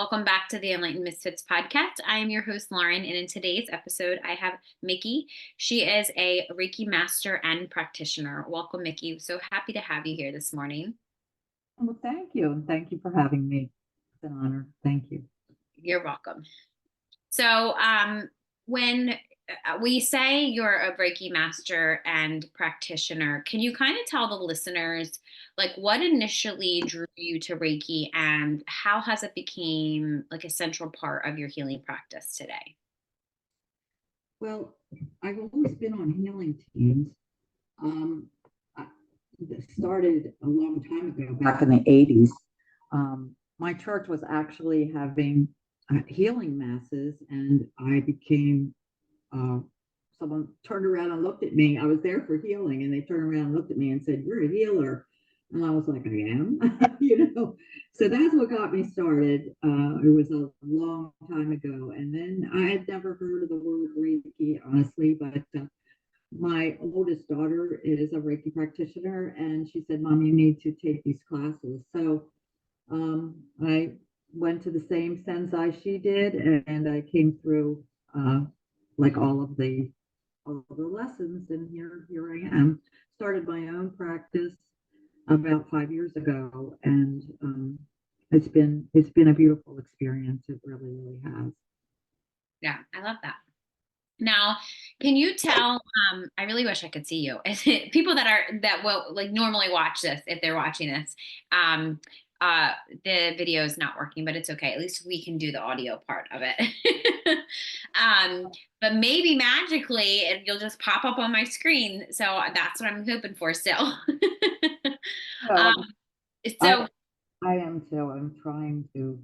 Welcome back to the Enlightened Misfits podcast. I am your host, Lauren, and in today's episode, I have Micki. She is a Reiki master and practitioner. Welcome, Micki. So happy to have you here this morning. Well, thank you. And thank you for having me. It's an honor. Thank you. You're welcome. So, when we say you're a Reiki master and practitioner, can you kind of tell the listeners, like, what initially drew you to Reiki and how has it became like a central part of your healing practice today? Well, I've always been on healing teams. I started a long time ago, back in the 80s. My church was actually having healing masses, and I became, someone turned around and looked at me. I was there for healing, and they turned around and looked at me and said, "You're a healer." And I was like, "I am," So that's what got me started. It was a long time ago. And then I had never heard of the word Reiki, honestly, but my oldest daughter is a Reiki practitioner, and she said, "Mom, you need to take these classes." So I went to the same sensei she did, and I came through like all of the lessons, and here I am. Started my own practice about 5 years ago, and it's been a beautiful experience. It really has. Yeah, I love that. Now, can you tell? I really wish I could see you. People that will like normally watch this, if they're watching this, um, uh, the video is not working, but it's okay. At least we can do the audio part of it. But maybe magically, you'll just pop up on my screen. So that's what I'm hoping for still. um, So I so I am too. I'm trying to.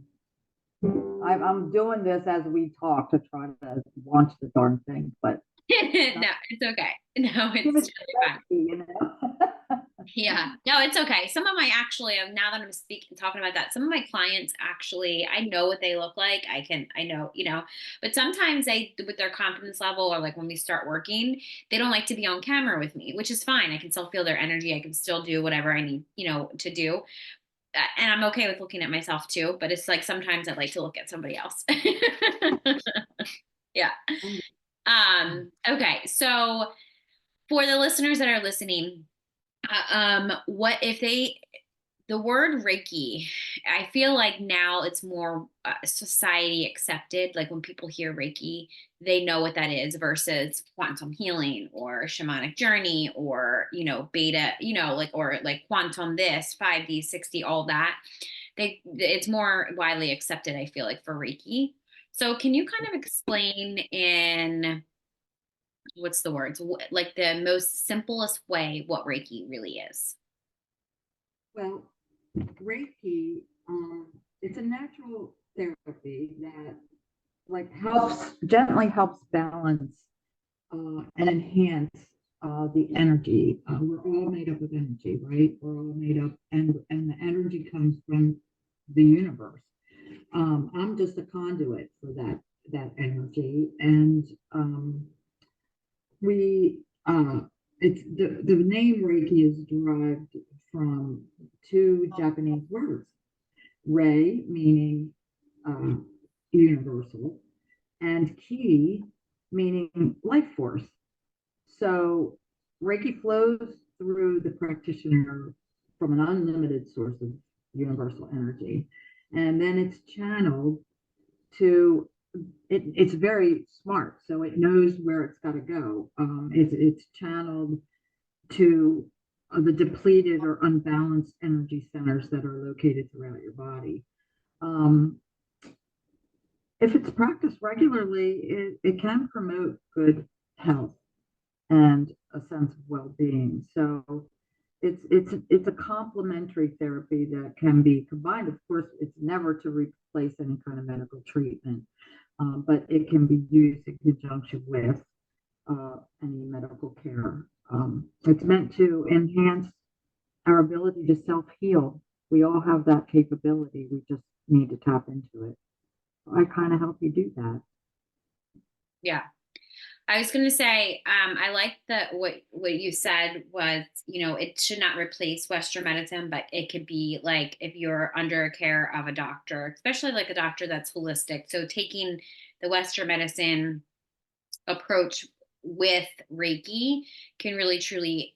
I'm doing this as we talk to try to launch the darn thing, but no, it's okay. No, give it's it totally fine. Yeah, no, it's okay. Some of my actually, now that I'm speaking, talking about that, some of my clients actually, I know what they look like. I know, but sometimes with their confidence level or like when we start working, they don't like to be on camera with me, which is fine. I can still feel their energy. I can still do whatever I need, to do. And I'm okay with looking at myself too, but it's like sometimes I like to look at somebody else. Yeah. Okay. So for the listeners that are listening, what if the word Reiki, I feel like now it's more society accepted. Like when people hear Reiki, they know what that is versus quantum healing or shamanic journey or, beta, or like quantum this, 5D, 60, all that. It's more widely accepted, I feel like, for Reiki. So can you kind of explain in what's the words, like the most simplest way what Reiki really is? Well, Reiki, it's a natural therapy that like gently helps balance and enhance the energy. We're all made up of energy, right? We're all made up, and the energy comes from the universe. I'm just a conduit for that energy, and we it's the name Reiki is derived from two Japanese words, Rei meaning uh, universal, and Ki meaning life force. So Reiki flows through the practitioner from an unlimited source of universal energy, and then it's channeled to it's very smart, so it knows where it's got to go. It's channeled to the depleted or unbalanced energy centers that are located throughout your body. Um, if it's practiced regularly, it can promote good health and a sense of well-being. So it's a complementary therapy that can be combined. Of course, it's never to replace any kind of medical treatment, but it can be used in conjunction with any medical care. It's meant to enhance our ability to self-heal. We all have that capability. We just need to tap into it. So I kind of help you do that. Yeah. I was going to say, I like that what you said was, it should not replace Western medicine, but it could be like if you're under care of a doctor, especially like a doctor that's holistic. So taking the Western medicine approach with Reiki can really truly,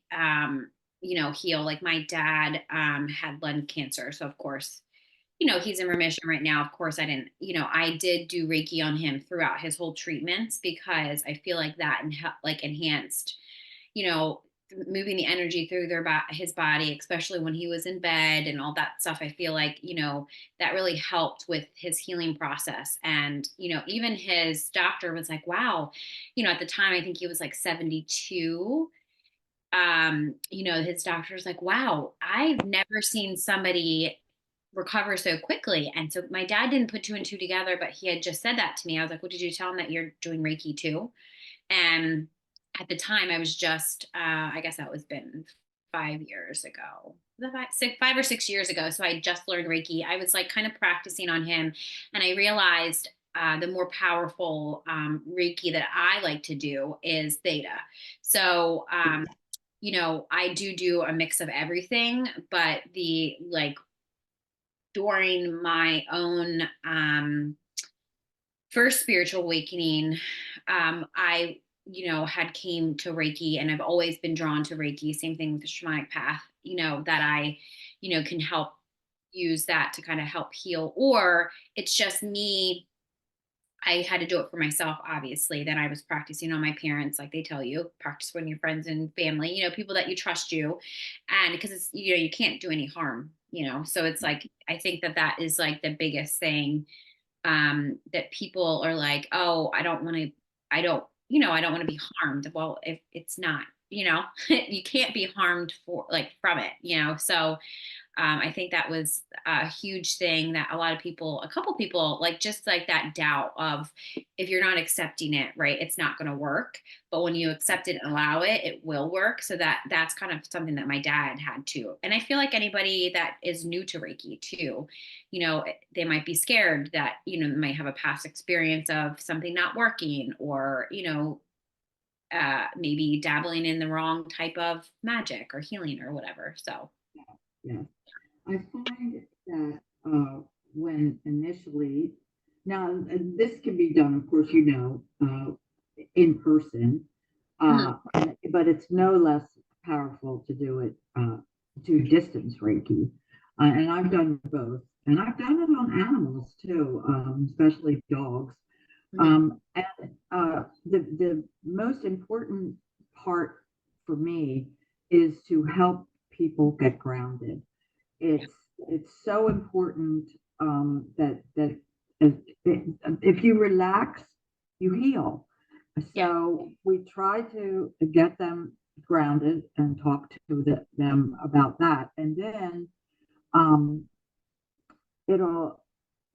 heal. Like my dad had lung cancer, so of course, he's in remission right now. Of course, I didn't, I did do Reiki on him throughout his whole treatments because I feel like that like enhanced, you know, moving the energy through his body, especially when he was in bed and all that stuff. I feel like, that really helped with his healing process. And, even his doctor was like, wow, at the time, I think he was like 72. His doctor was like, wow, I've never seen somebody recover so quickly. And so my dad didn't put two and two together, but he had just said that to me. I was like, well, did you tell him that you're doing Reiki too? And at the time I was just, I guess that was been 5 years ago. Was that 5 or 6 years ago. So I just learned Reiki. I was like kind of practicing on him, and I realized the more powerful Reiki that I like to do is theta. So, I do a mix of everything, but the like during my own first spiritual awakening, I, had came to Reiki, and I've always been drawn to Reiki. Same thing with the shamanic path, that I, can help use that to kind of help heal, or it's just me. I had to do it for myself, obviously. Then I was practicing on my parents, like they tell you, practice on your friends and family, people that you trust you. And because it's, you can't do any harm, so it's like, I think that that is like the biggest thing, that people are like, oh, I don't want to be harmed. Well, if it's not, you can't be harmed for like from it, so I think that was a huge thing that a couple people, like just like that doubt of if you're not accepting it, right, it's not going to work. But when you accept it and allow it, it will work. So that's kind of something that my dad had too. And I feel like anybody that is new to Reiki too, they might be scared that, they might have a past experience of something not working, or, maybe dabbling in the wrong type of magic or healing or whatever. So, Yeah. I find that when initially, now this can be done, of course, in person, mhm. but it's no less powerful to do it to distance Reiki. And I've done both. And I've done it on animals too, especially dogs. Mhm. And the most important part for me is to help people get grounded. It's it's so important that if, if you relax, you heal. Yeah. So we try to get them grounded and talk to them about that, and then um, it'll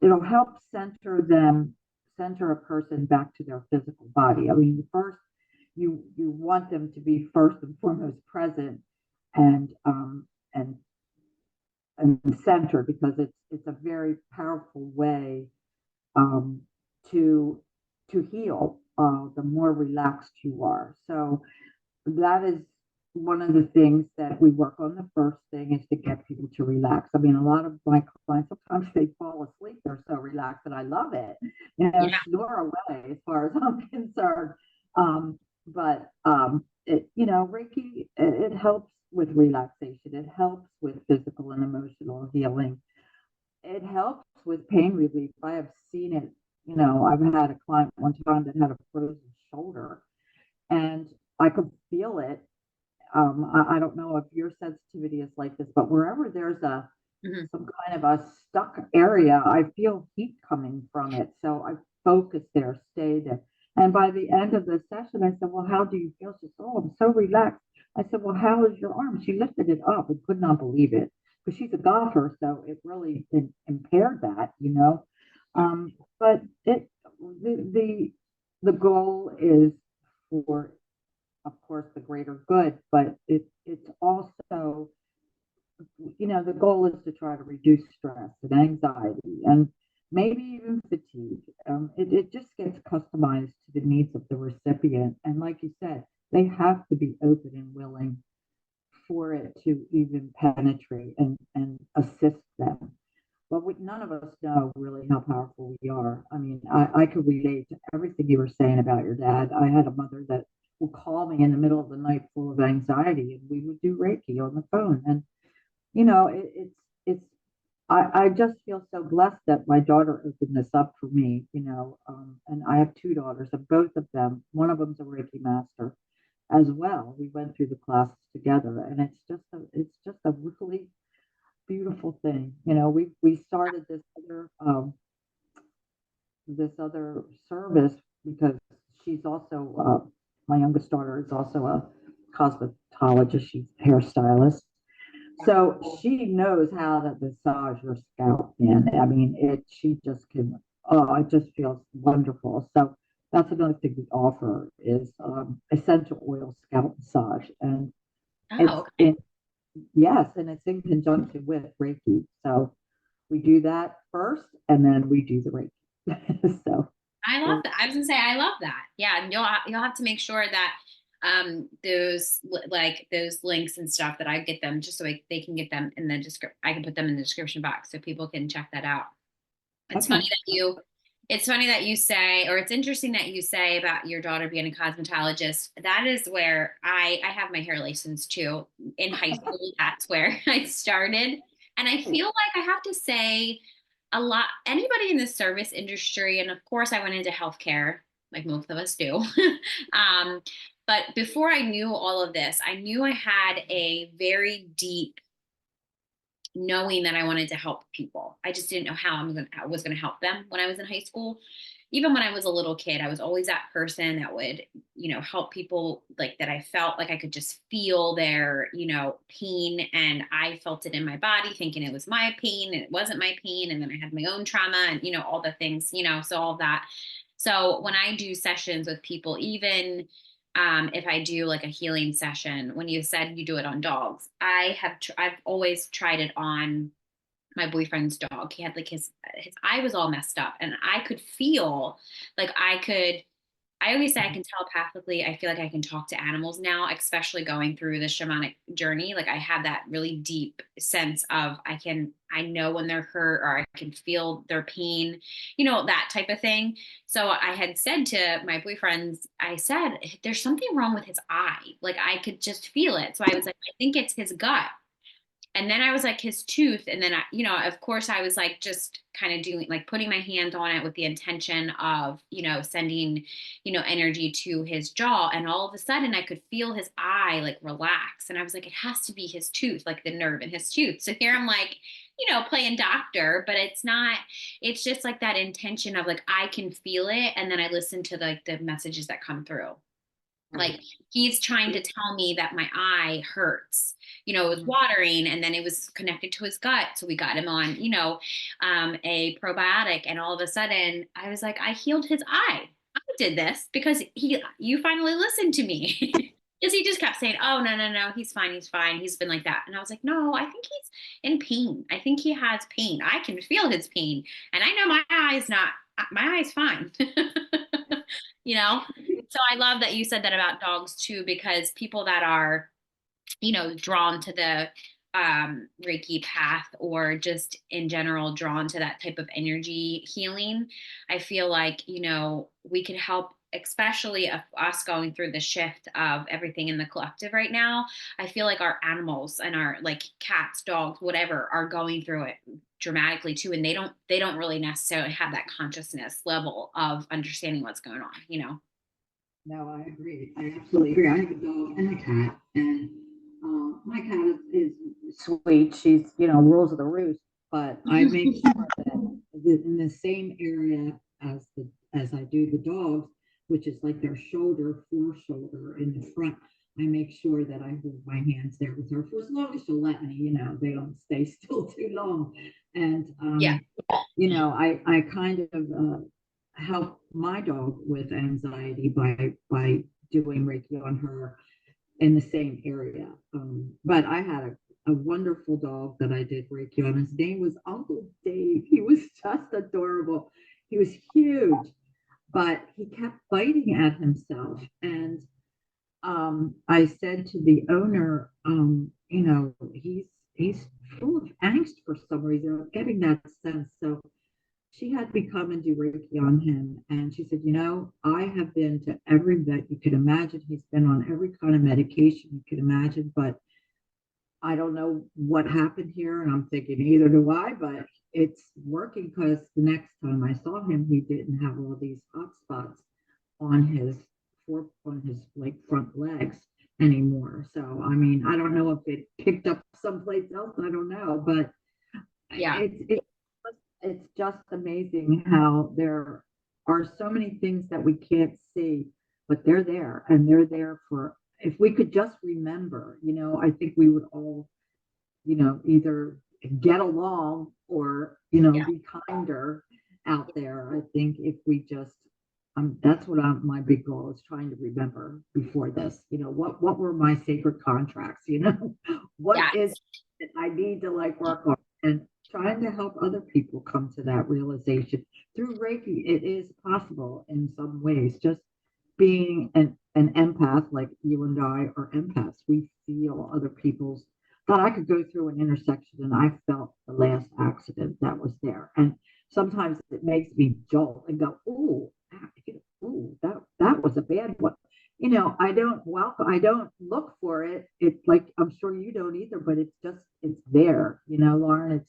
it'll help center a person back to their physical body. I mean, first you want them to be first and foremost present and um, and and centered, because it's a very powerful way um, to heal. The more relaxed you are, so that is one of the things that we work on. The first thing is to get people to relax. I mean, a lot of my clients, sometimes they fall asleep. They're so relaxed, and I love it. Yeah. Snore away as far as I'm concerned. But Reiki, it helps with relaxation. It helps with physical and emotional healing. It helps with pain relief. I have seen it. I've had a client one time that had a frozen shoulder, and I could feel it. I don't know if your sensitivity is like this, but wherever there's Mhm. some kind of a stuck area, I feel heat coming from it. So I focused there, stayed there. And by the end of the session, I said, well, how do you feel? She said, oh, I'm so relaxed. I said, well, how is your arm? She lifted it up and could not believe it, because she's a golfer. So it really impaired that. But the goal is for, of course, the greater good, but it's also, the goal is to try to reduce stress and anxiety. And maybe even fatigue. It just gets customized to the needs of the recipient. And like you said, they have to be open and willing for it to even penetrate and assist them. But none of us know really how powerful we are. I mean, I could relate to everything you were saying about your dad. I had a mother that would call me in the middle of the night full of anxiety, and we would do Reiki on the phone. And it's I just feel so blessed that my daughter opened this up for me, and I have two daughters, and both of them, one of them's a Reiki master as well. We went through the classes together, and it's just a really beautiful thing. We started this other service because she's also my youngest daughter is also a cosmetologist. She's a hairstylist, so she knows how to massage your scalp, and I mean, she just can. Oh, it just feels wonderful. So that's another thing we offer is essential oil scalp massage, and it's Oh, okay. in yes, and it's in conjunction with Reiki. So we do that first, and then we do the Reiki. So I love we're that. I was gonna say I love that. Yeah, and you'll have to make sure that those like those links and stuff that I get them just so they can get them in the description. I can put them in the description box so people can check that out. It's funny okay. that you it's funny that you say, or it's interesting that you say about your daughter being a cosmetologist. That is where I have my hair license too. In high school, that's where I started. And I feel like I have to say a lot, anybody in the service industry, and of course I went into healthcare, like most of us do. um, but before I knew all of this, I knew I had a very deep knowing that I wanted to help people. I just didn't know how I was going to help them when I was in high school. Even when I was a little kid, I was always that person that would, help people like that. I felt like I could just feel their, pain, and I felt it in my body, thinking it was my pain and it wasn't my pain. And then I had my own trauma and, all the things, so all of that. So when I do sessions with people, even if I do like a healing session, when you said you do it on dogs, I've always tried it on my boyfriend's dog. He had like his eye was all messed up, and I could feel like I always say I can telepathically, I feel like I can talk to animals now, especially going through the shamanic journey. Like I have that really deep sense of I know when they're hurt, or I can feel their pain, that type of thing. So I had said to my boyfriends, I said, there's something wrong with his eye. Like I could just feel it. So I was like, I think it's his gut. And then I was like his tooth. And then of course I was like just kind of doing like putting my hand on it with the intention of, sending, energy to his jaw. And all of a sudden I could feel his eye like relax. And I was like, it has to be his tooth, like the nerve in his tooth. So here I'm like, playing doctor, but it's not, it's just like that intention of like, I can feel it. And then I listen to the messages that come through. Like Right. he's trying to tell me that my eye hurts. It was watering, and then it was connected to his gut. So we got him on, a probiotic, and all of a sudden I was like, I healed his eye. I did this because you finally listened to me. Because he just kept saying, "Oh, no, no, no, he's fine, he's fine." He's been like that, and I was like, "No, I think he's in pain. I think he has pain. I can feel his pain, and I know my eye's fine." you know so I love that you said that about dogs too, because people that are, drawn to the Reiki path, or just in general drawn to that type of energy healing, I feel like, we could help, especially of us going through the shift of everything in the collective right now. I feel like our animals and our like cats, dogs, whatever, are going through it dramatically too, and they don't really necessarily have that consciousness level of understanding what's going on. No, I agree. I absolutely agree. I have a dog and a cat, and my cat is sweet. She's, rules of the roost, but I make sure that in the same area as I do the dogs, which is like their fore shoulder in the front. I make sure that I hold my hands there with her for as long as she'll let me. They don't stay still too long, and Yeah. I kind of help my dog with anxiety by doing Reiki on her in the same area. But I had a wonderful dog that I did Reiki on. His name was Uncle Dave. He was just adorable. He was huge, but he kept biting at himself. And I said to the owner, he's full of angst for some reason. I'm getting that sense. So she had me come and do Reiki on him. And she said, I have been to every vet you could imagine. He's been on every kind of medication you could imagine, but I don't know what happened here. And I'm thinking, either do I, but it's working because the next time I saw him, he didn't have all these hot spots on his like front legs anymore. So I mean, I don't know if it picked up someplace else. I don't know, but Yeah. it's just amazing how there are so many things that we can't see, but they're there, and they're there for, if we could just remember, I think we would all, either get along or, Yeah. be kinder out there. I think if we just, that's what my big goal is, trying to remember before this, what were my sacred contracts, what Yeah. is that I need to like work on, and trying to help other people come to that realization through Reiki. It is possible in some ways, just being an empath, like you and I are empaths. We feel other people's, that I could go through an intersection and I felt the last accident that was there. And sometimes it makes me jolt and go, "Ooh, ooh, that was a bad one." I don't look for it. It's like, I'm sure you don't either, but it's there, Lauren.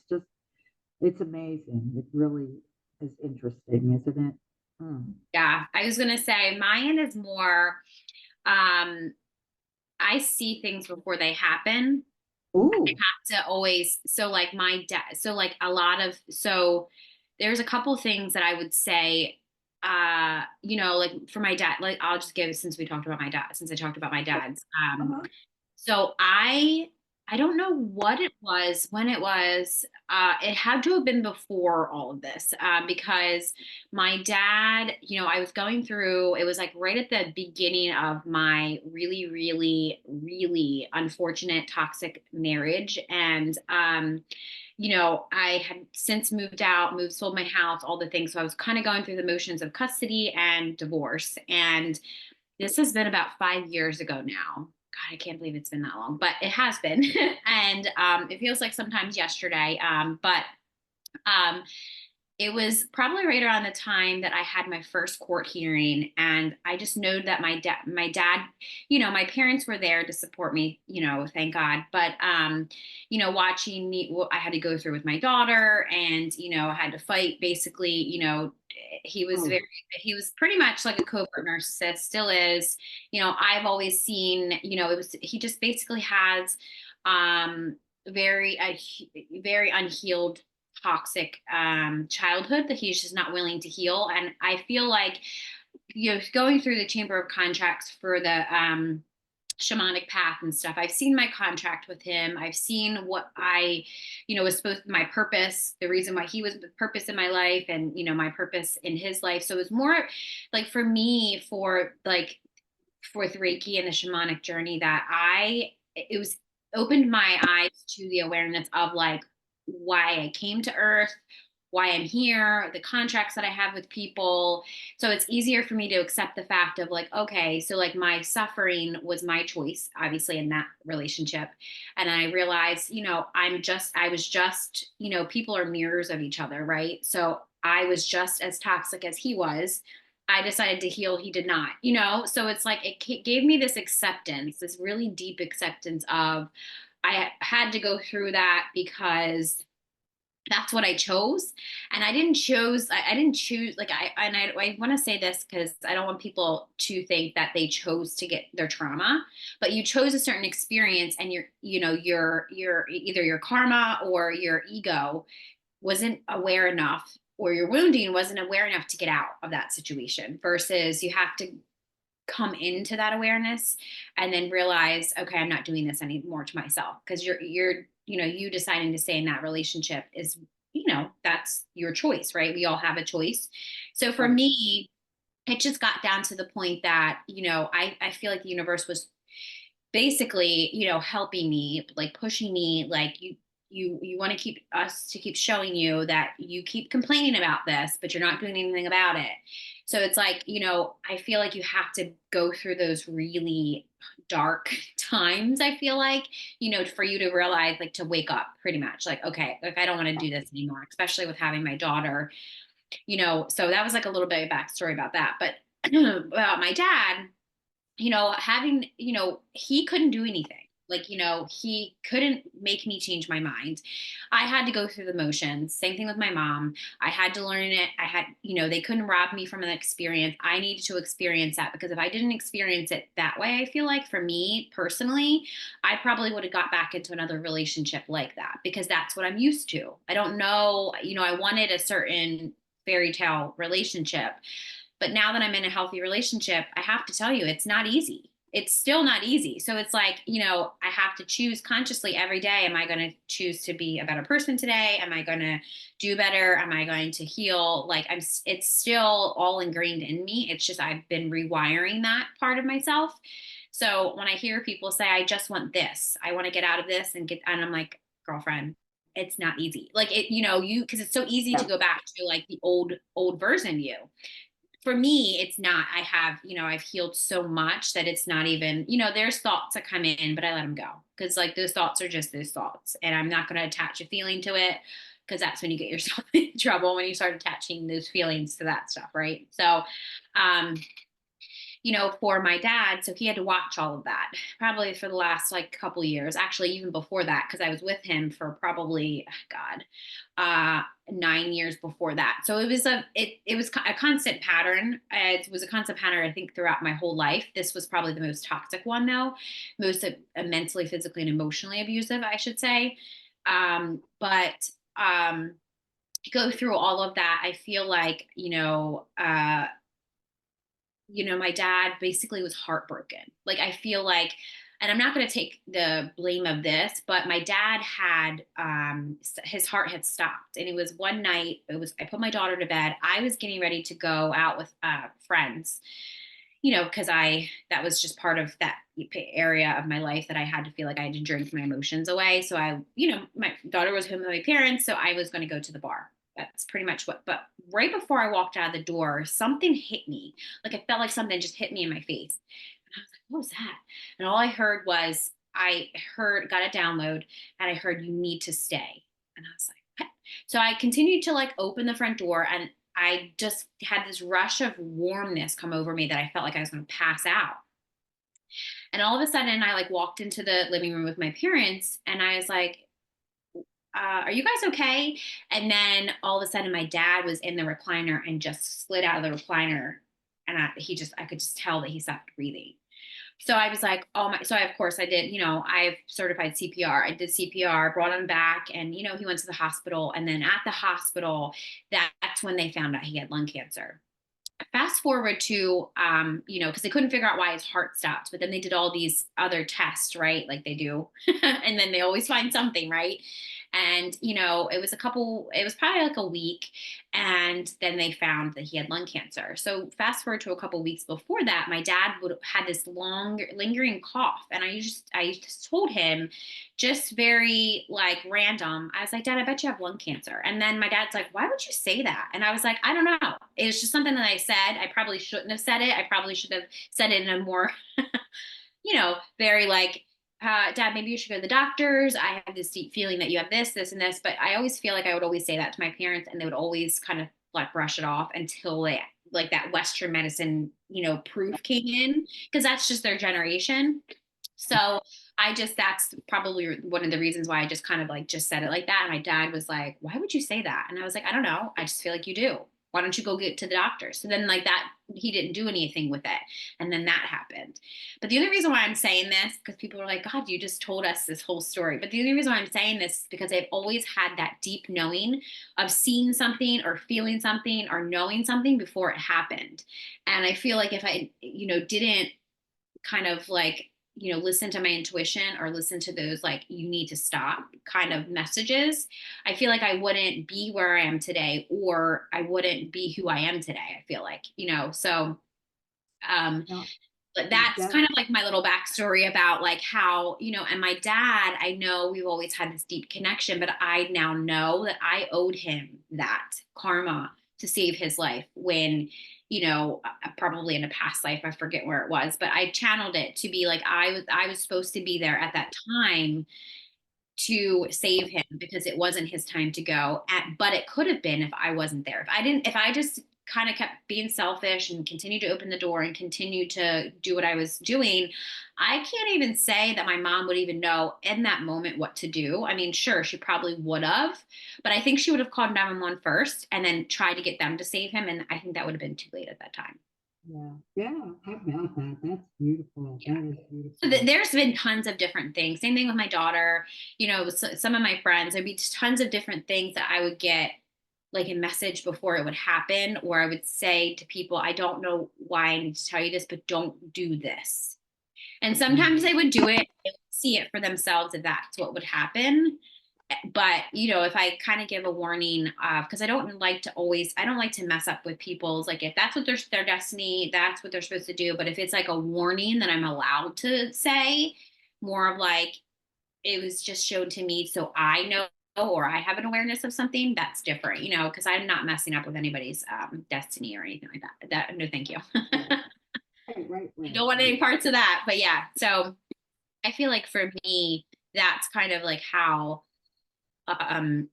It's amazing. It really is interesting, isn't it? Hmm. Yeah. I was gonna say mine is more I see things before they happen. I Ooh. have to always, so like my dad, so like a lot of, so there's a couple things that I would say, like for my dad, like I'll just give, since we talked about my dad, since I talked about my dad's, Uh-huh. so I don't know what it was, when it was. It had to have been before all of this, because my dad, I was going through. It was like right at the beginning of my really, really, really unfortunate toxic marriage, and I had since moved out, sold my house, all the things. So I was kind of going through the motions of custody and divorce, and this has been about 5 years ago now. God, I can't believe it's been that long, but it has been. And it feels like sometimes yesterday. But um, it was probably right around the time that I had my first court hearing, and I just know that my dad, my parents were there to support me, thank God. But watching me, what I had to go through with my daughter, and I had to fight basically. He was Oh, very, he was pretty much like a covert narcissist, still is. I've always seen, it was, he just basically has very, very unhealed toxic childhood that he's just not willing to heal. And I feel like, going through the Chamber of Contracts for the shamanic path and stuff, I've seen my contract with him. I've seen what I, was supposed, my purpose, the reason why he was the purpose in my life, and, my purpose in his life. So it was more like for me, for the Reiki and the shamanic journey, that it was opened my eyes to the awareness of like why I came to Earth, why I'm here, the contracts that I have with people. So it's easier for me to accept the fact of like, okay, so like my suffering was my choice, obviously, in that relationship. And I realized, I was just, people are mirrors of each other, right? So I was just as toxic as he was. I decided to heal, he did not, so it's like it gave me this acceptance, this really deep acceptance of I had to go through that because that's what I chose. And I didn't choose, like, I want to say this because I don't want people to think that they chose to get their trauma, but you chose a certain experience, and your either your karma or your ego wasn't aware enough, or your wounding wasn't aware enough to get out of that situation, versus you have to come into that awareness and then realize, okay, I'm not doing this anymore to myself, because you deciding to stay in that relationship is, that's your choice, right? We all have a choice. So for right. me, it just got down to the point that, I feel like the universe was basically, helping me, like pushing me, like you want to keep us to keep showing you that you keep complaining about this, but you're not doing anything about it. So it's like, I feel like you have to go through those really dark times, I feel like, for you to realize, like to wake up pretty much like, okay, like I don't want to do this anymore, especially with having my daughter, so that was like a little bit of backstory about that. But about my dad, having, he couldn't do anything. Like, he couldn't make me change my mind. I had to go through the motions. Same thing with my mom. I had to learn it. I had, they couldn't rob me from an experience. I needed to experience that because if I didn't experience it that way, I feel like for me personally, I probably would have got back into another relationship like that because that's what I'm used to. I don't know, I wanted a certain fairy tale relationship, but now that I'm in a healthy relationship, I have to tell you, it's not easy. It's still not easy. So it's like, I have to choose consciously every day. Am I going to choose to be a better person today? Am I going to do better? Am I going to heal? Like it's still all ingrained in me. It's just, I've been rewiring that part of myself. So when I hear people say, I just want this, I want to get out of this and I'm like, girlfriend, it's not easy. Like because it's so easy to Yeah. go back to like the old version you. For me, it's not. I have, I've healed so much that it's not even, there's thoughts that come in, but I let them go because like those thoughts are just those thoughts. And I'm not going to attach a feeling to it because that's when you get yourself in trouble when you start attaching those feelings to that stuff. Right. So, um, for my dad, so he had to watch all of that probably for the last like couple years, actually, even before that, because I was with him for probably, God, 9 years before that. So it was a constant pattern. It was a constant pattern, I think, throughout my whole life. This was probably the most toxic one, though, most mentally, physically, and emotionally abusive, I should say. But go through all of that, I feel like, my dad basically was heartbroken. Like, I feel like, and I'm not going to take the blame of this, but my dad had, his heart had stopped. And it was one night, I put my daughter to bed. I was getting ready to go out with friends, because that was just part of that area of my life that I had to feel like I had to drink my emotions away. So my daughter was home with my parents. So I was going to go to the bar. That's pretty much but right before I walked out of the door, something hit me. Like I felt like something just hit me in my face. And I was like, what was that? And all I heard was, got a download and I heard, you need to stay. And I was like, what? So I continued to like open the front door and I just had this rush of warmness come over me that I felt like I was going to pass out. And all of a sudden, I like walked into the living room with my parents and I was like, are you guys okay? And then all of a sudden, my dad was in the recliner and just slid out of the recliner. And I could just tell that he stopped breathing. So I was like, oh my, so of course I did, I've certified CPR. I did CPR, brought him back and, he went to the hospital. And then at the hospital, that's when they found out he had lung cancer. Fast forward to, because they couldn't figure out why his heart stopped, but then they did all these other tests, right? Like they do. And then they always find something, right? And, it was probably like a week. And then they found that he had lung cancer. So fast forward to a couple weeks before that, my dad had this long lingering cough. And I just told him, just very like random. I was like, Dad, I bet you have lung cancer. And then my dad's like, why would you say that? And I was like, I don't know. It was just something that I said. I probably shouldn't have said it. I probably should have said it in a more, very like, Dad, maybe you should go to the doctors. I have this deep feeling that you have this, and this. But I always feel like I would always say that to my parents, and they would always kind of like brush it off until they like that Western medicine, proof came in because that's just their generation. So that's probably one of the reasons why I just kind of like just said it like that. And my dad was like, why would you say that? And I was like, I don't know. I just feel like you do. Why don't you go get to the doctor? So then like that, he didn't do anything with it. And then that happened. But the only reason why I'm saying this, because people are like, God, you just told us this whole story. But the only reason why I'm saying this is because I've always had that deep knowing of seeing something or feeling something or knowing something before it happened. And I feel like if I, didn't kind of like listen to my intuition or listen to those like you need to stop kind of messages, I feel like I wouldn't be where I am today or I wouldn't be who I am today. I feel like so um No. But that's kind of like my little backstory about like how, and my dad, I know we've always had this deep connection, but I now know that I owed him that karma to save his life when, probably in a past life, I forget where it was, but I channeled it to be like I was supposed to be there at that time to save him because it wasn't his time to go. But it could have been if I wasn't there. If I just kind of kept being selfish and continued to open the door and continue to do what I was doing, I can't even say that my mom would even know in that moment what to do. I mean, sure, she probably would have, but I think she would have called 911 first and then tried to get them to save him. And I think that would have been too late at that time. Yeah, yeah. How about that? That's beautiful. Yeah. That is So beautiful. there's been tons of different things. Same thing with my daughter. Some of my friends, there'd be tons of different things that I would get like a message before it would happen, or I would say to people, I don't know why I need to tell you this, but don't do this. And sometimes Mhm. they would do it, they would see it for themselves if that's what would happen. But if I kind of give a warning, because I don't like to mess up with people's, like, if that's what their destiny, that's what they're supposed to do. But if it's like a warning that I'm allowed to say, more of like, it was just shown to me so I know, or I have an awareness of something, that's different, because I'm not messing up with anybody's destiny or anything like that. No, thank you. Right, I right, right, don't want right. any parts of that. But yeah, so I feel like for me, that's kind of like how um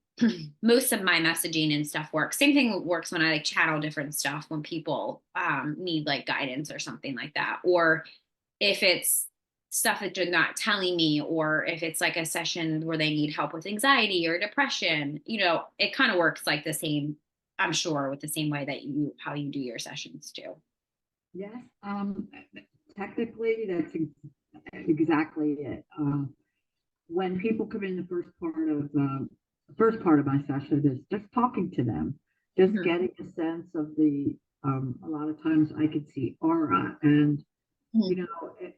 most of my messaging and stuff works. Same thing works when I like channel different stuff when people need like guidance or something like that, or if it's stuff that they're not telling me, or if it's like a session where they need help with anxiety or depression, it kind of works like the same, I'm sure, with the same way that how you do your sessions too. Yes. Technically, that's exactly it. When people come in, the first part of my session is just talking to them, just Mm-hmm. getting a sense of the. A lot of times, I can see aura, and you Mm-hmm. know,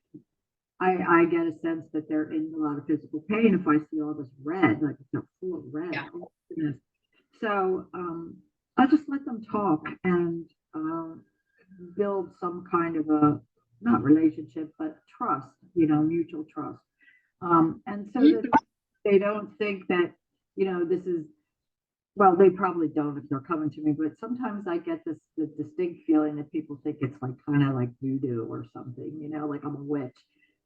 I get a sense that they're in a lot of physical pain if I see all this red, like it's full of red. Yeah. Oh, goodness. So I just let them talk and build some kind of a not relationship, but trust, mutual trust. And so that Mm-hmm. they don't think that, this is, well, they probably don't if they're coming to me, but sometimes I get this the distinct feeling that people think it's like kind of like voodoo or something, like I'm a witch.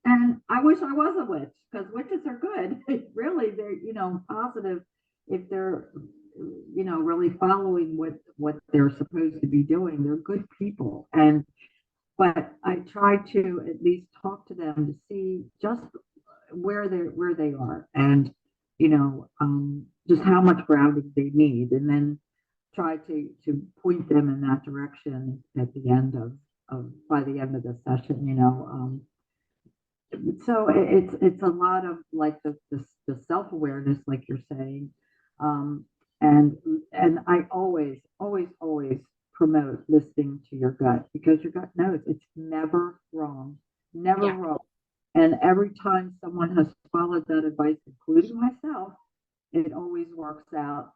And I wish I was a witch because witches are good. Really, they're, positive if they're, really following what they're supposed to be doing. They're good people. But I try to at least talk to them to see just where they are and just how much grounding they need, and then try to point them in that direction at the end of by the end of the session. So it's a lot of like the self-awareness, like you're saying, um, and and I always promote listening to your gut because your gut knows it's never wrong, never Yeah. wrong. And every time someone has followed that advice, including myself, it always works out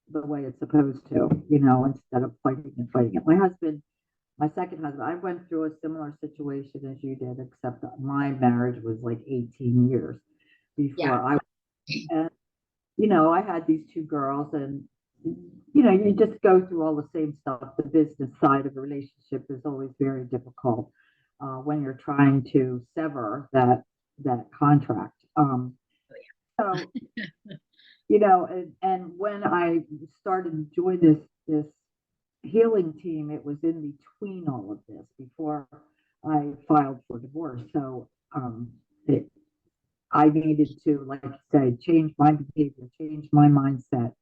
the way it's supposed to, instead of fighting and fighting it. My second husband, I went through a similar situation as you did, except that my marriage was like 18 years Yeah. before and, I had these two girls, and, you just go through all the same stuff. The business side of the relationship is always very difficult when you're trying to sever that contract. So, and when I started to join this healing team, it was in between all of this before I filed for divorce. So it, I needed to, like you say, change my behavior, change my mindset,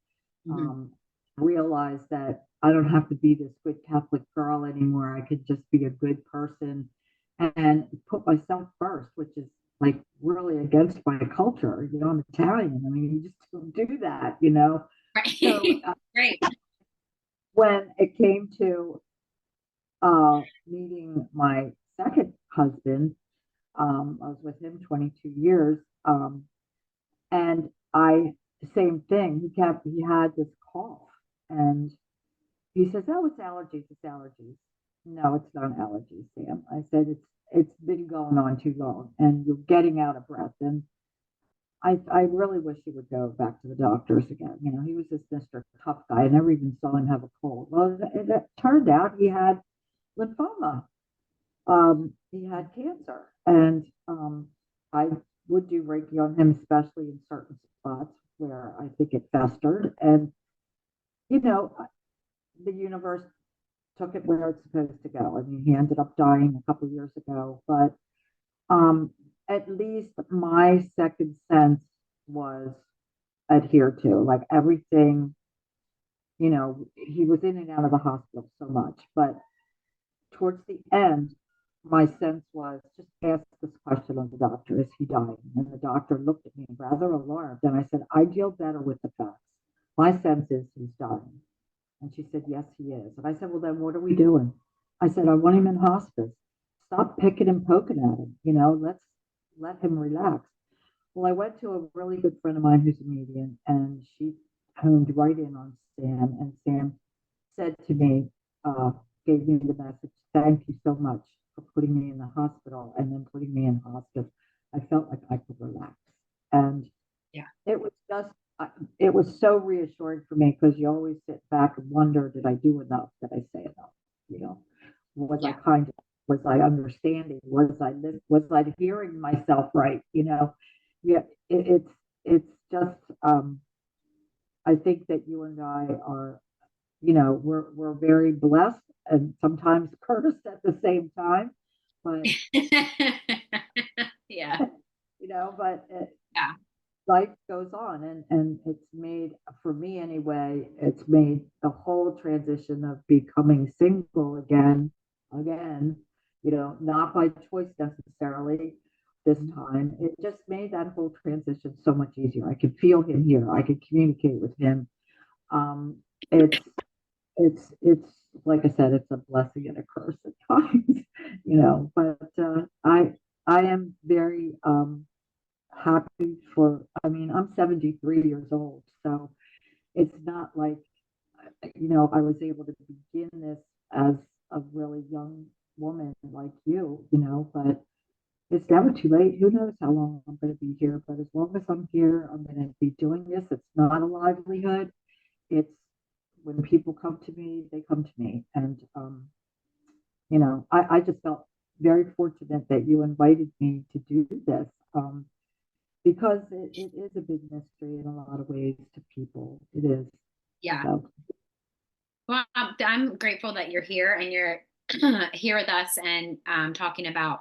Mm-hmm. um, realize that I don't have to be this good Catholic girl anymore. I could just be a good person and put myself first, which is like really against my culture. I'm Italian. I mean, you just don't do that. So Right. Right. when it came to meeting my second husband, I was with him 22 years. And same thing, he had this cough and he says, oh, it's allergies, it's allergies. No, it's not an allergy, Sam. I said it's been going on too long, and you're getting out of breath. And I really wish he would go back to the doctors again. You know, he was this Mr. Tough guy. I never even saw him have a cold. Well, it turned out he had lymphoma. He had cancer, and I would do Reiki on him, especially in certain spots where I think it festered. And you know, the universe took it where it's supposed to go. I mean, he ended up dying a couple years ago, but um, at least my second sense was adhered to. Like everything, you know, he was in and out of the hospital so much, but towards the end, my sense was just ask this question of the doctor: is he dying? And the doctor looked at me rather alarmed, and I said, I deal better with the facts. My sense is he's dying. And she said, yes, he is. And I said, well, then what are we doing? I said, I want him in hospice. Stop picking and poking at him. You know, let's let him relax. Well, I went to a really good friend of mine who's a medium, and she honed right in on Sam. And Sam said to me, uh, gave me the message, thank you so much for putting me in the hospital and then putting me in hospice. I felt like I could relax. And Yeah. it was just, it was so reassuring for me because you always sit back and wonder, did I do enough? Did I say enough? You know, was I Yeah. kind of, was I understanding? Was I hearing myself right? You know, yeah, it's just, I think that you and I are, you know, we're very blessed and sometimes cursed at the same time, but Yeah. you know, but Yeah. life goes on, and it's made, for me anyway, it's made the whole transition of becoming single again, you know, not by choice necessarily this time. It just made that whole transition so much easier. I could feel him here, I could communicate with him. um it's it's like I said, it's a blessing and a curse at times, you know, but I am very happy for, I mean, I'm 73 years old, so it's not like, you know, I was able to begin this as a really young woman like you know, but it's never too late. Who knows how long I'm going to be here, but as long as I'm here, I'm going to be doing this. It's not a livelihood. It's when people come to me, they come to me. And, you know, I just felt very fortunate that you invited me to do this. Because it is a big mystery in a lot of ways to people. It is. Yeah. So, Well, I'm grateful that you're here and you're here with us and talking about,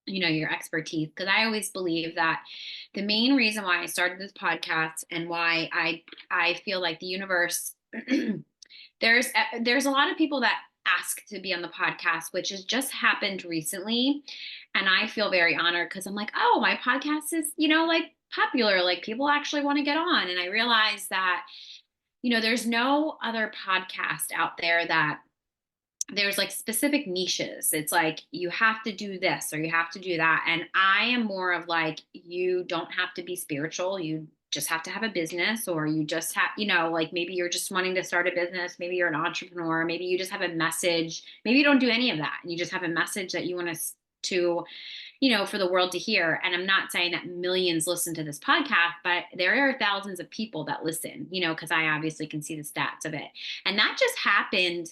your expertise. Because I always believe that the main reason why I started this podcast and why I feel like the universe there's a lot of people that ask to be on the podcast, which has just happened recently, and I feel very honored because I'm like, oh, my podcast is like popular, like people actually want to get on, and I realize that there's no other podcast out there that there's like specific niches. It's like you have to do this or you have to do that. And I am more of like, you don't have to be spiritual. You just have to have a business, or you just have, like maybe you're just wanting to start a business. Maybe you're an entrepreneur. Maybe you just have a message. Maybe you don't do any of that. And you just have a message that you want to for the world to hear. And I'm not saying that millions listen to this podcast, but there are thousands of people that listen, because I obviously can see the stats of it. And that just happened.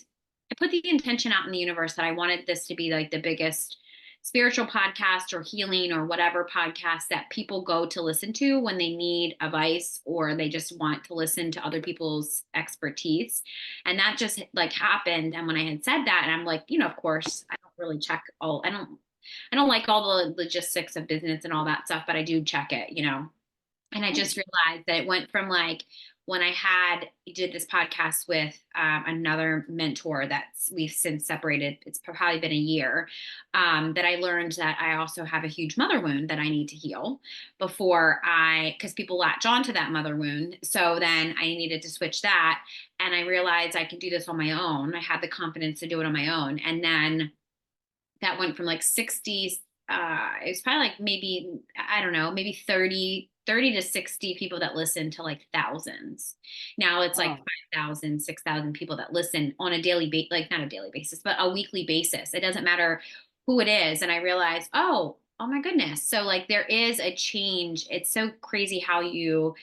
I put the intention out in the universe that I wanted this to be like the biggest spiritual podcast or healing or whatever podcast that people go to listen to when they need advice or they just want to listen to other people's expertise. And that just like happened. And when I had said that, and I'm like, of course, I don't really check all, I don't like all the logistics of business and all that stuff, but I do check it, And I just realized that it went from like when did this podcast with another mentor that's we've since separated. It's probably been a year that I learned that I also have a huge mother wound that I need to heal because people latch onto that mother wound. So then I needed to switch that. And I realized I could do this on my own. I had the confidence to do it on my own. And then that went from like 60, it was probably like maybe, I don't know, maybe 30 30 to 60 people that listen to like thousands. Now it's like Oh, 5,000, 6,000 people that listen on a daily like not a daily basis, but a weekly basis. It doesn't matter who it is. And I realized, oh my goodness. So like there is a change. It's so crazy how you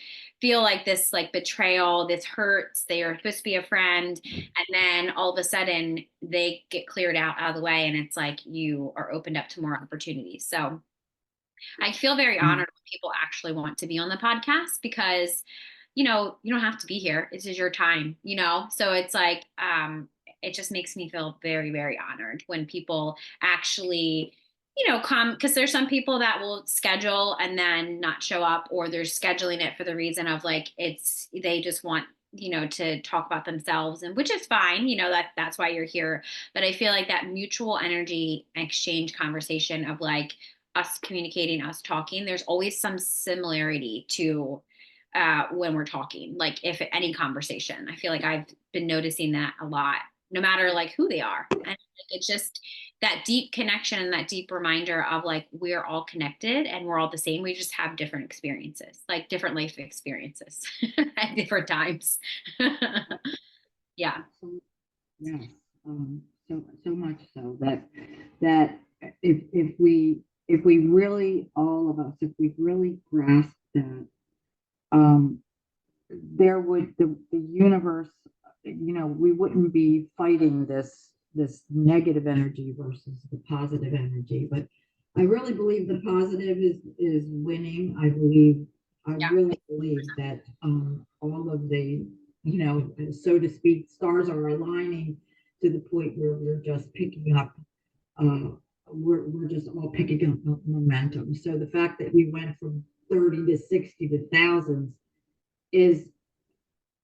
feel like this like betrayal, this hurts. They are supposed to be a friend. And then all of a sudden they get cleared out of the way. And it's like you are opened up to more opportunities. So I feel very mm, honored when people actually want to be on the podcast because, you don't have to be here. This is your time, So it's like, it just makes me feel very, very honored when people actually, come because there's some people that will schedule and then not show up, or they're scheduling it for the reason of like they just want to talk about themselves, and which is fine, that's why you're here. But I feel like that mutual energy exchange conversation of like us communicating, us talking, there's always some similarity to when we're talking, like if any conversation. I feel like I've been noticing that a lot, no matter like who they are. And like, it's just that deep connection and that deep reminder of like we're all connected and we're all the same. We just have different experiences, like different life experiences at different times. Yeah. absolutely. Yes. So much so that if we really, all of us, if we really grasp that, um, there would the universe, we wouldn't be fighting this negative energy versus the positive energy. But I really believe the positive is winning. I Yeah. really believe that all of the, so to speak, stars are aligning to the point where we're just picking up, uh, we're just all picking up momentum. So the fact that we went from 30 to 60 to thousands is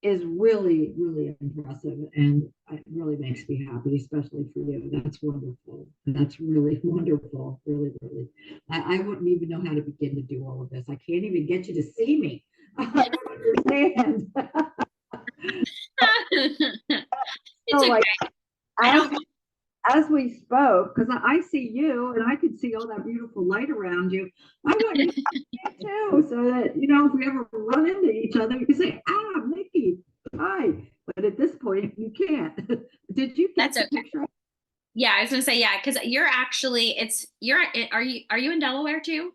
is really, really impressive, and it really makes me happy, especially for you. That's wonderful. That's really wonderful. Really, really. I wouldn't even know how to begin to do all of this. I can't even get you to see me. I don't understand. It's So, okay. like, I as don't. as we spoke, because I see you and I could see all that beautiful light around you, I want you to see it too, so that if we ever run into each other, you can say, Micki, hi. But at this point, you can't. Did you get That's the okay. picture? Yeah, I was gonna say yeah, because you're actually you're are you in Delaware too?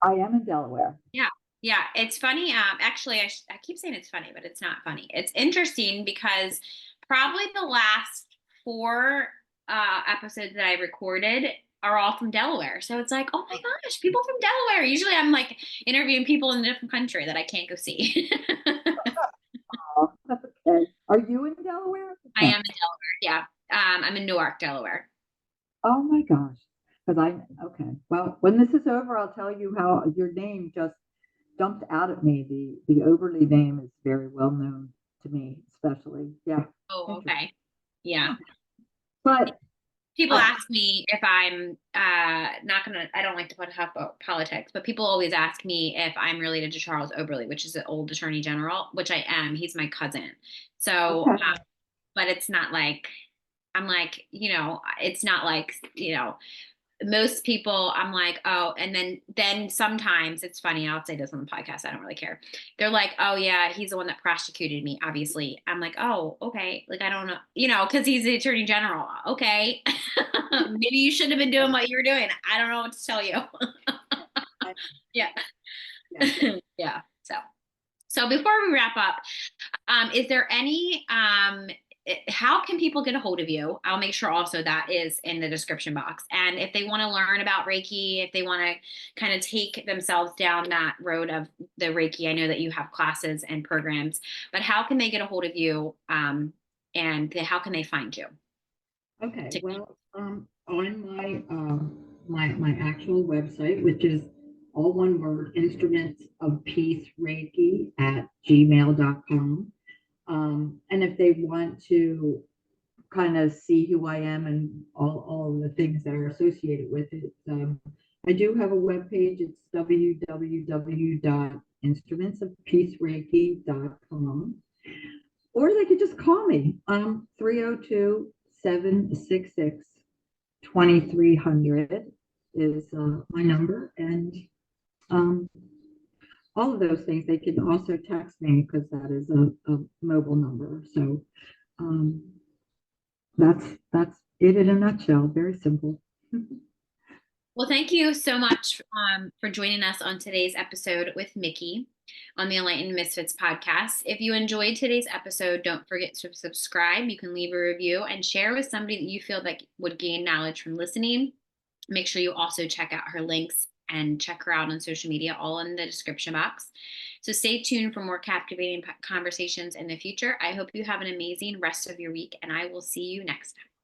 I am in Delaware. Yeah. Yeah, it's funny. Actually, I keep saying it's funny, but it's not funny. It's interesting because probably the last four episodes that I recorded are all from Delaware. So it's like, oh my gosh, people from Delaware. Usually I'm like interviewing people in a different country that I can't go see. Oh, okay. Are you in Delaware? I No. am in Delaware. Yeah. I'm in Newark, Delaware. Oh my gosh. Because okay. Well, when this is over, I'll tell you how your name just jumped out at me. The Overly name is very well known to me, especially. Yeah. Oh, Interesting. okay. Yeah. But People I, ask me if I'm not gonna, I don't like to put half politics, but people always ask me if I'm related to Charles Oberly, which is the old attorney general, which I am. He's my cousin. So, okay. but it's not like, I'm like, it's not like, most people I'm like, oh, and then sometimes it's funny, I'll say this on the podcast, I don't really care. They're like, oh yeah, he's the one that prosecuted me, obviously. I'm like, oh, okay. Like I don't know, because he's the attorney general. Okay. Maybe you shouldn't have been doing what you were doing. I don't know what to tell you. I, Yeah. yeah. Yeah. So before we wrap up, is there any how can people get a hold of you? I'll make sure also that is in the description box. And if they want to learn about Reiki, if they want to kind of take themselves down that road of the Reiki, I know that you have classes and programs, but how can they get a hold of you? And how can they find you? Okay. To- Well, on my actual website, which is all one word, instruments of peace Reiki at gmail.com. And if they want to kind of see who I am and all of the things that are associated with it, I do have a webpage. It's www.instrumentsofpeacereiki.com. Or they could just call me. 302-766-2300 is my number. And um, all of those things. They can also text me because that is a mobile number. So um, that's it in a nutshell. Very simple. Well, thank you so much for joining us on today's episode with Micki on the Enlightened Misfits podcast. If you enjoyed today's episode, don't forget to subscribe. You can leave a review and share with somebody that you feel like would gain knowledge from listening. Make sure you also check out her links and check her out on social media, all in the description box. So stay tuned for more captivating conversations in the future. I hope you have an amazing rest of your week, and I will see you next time.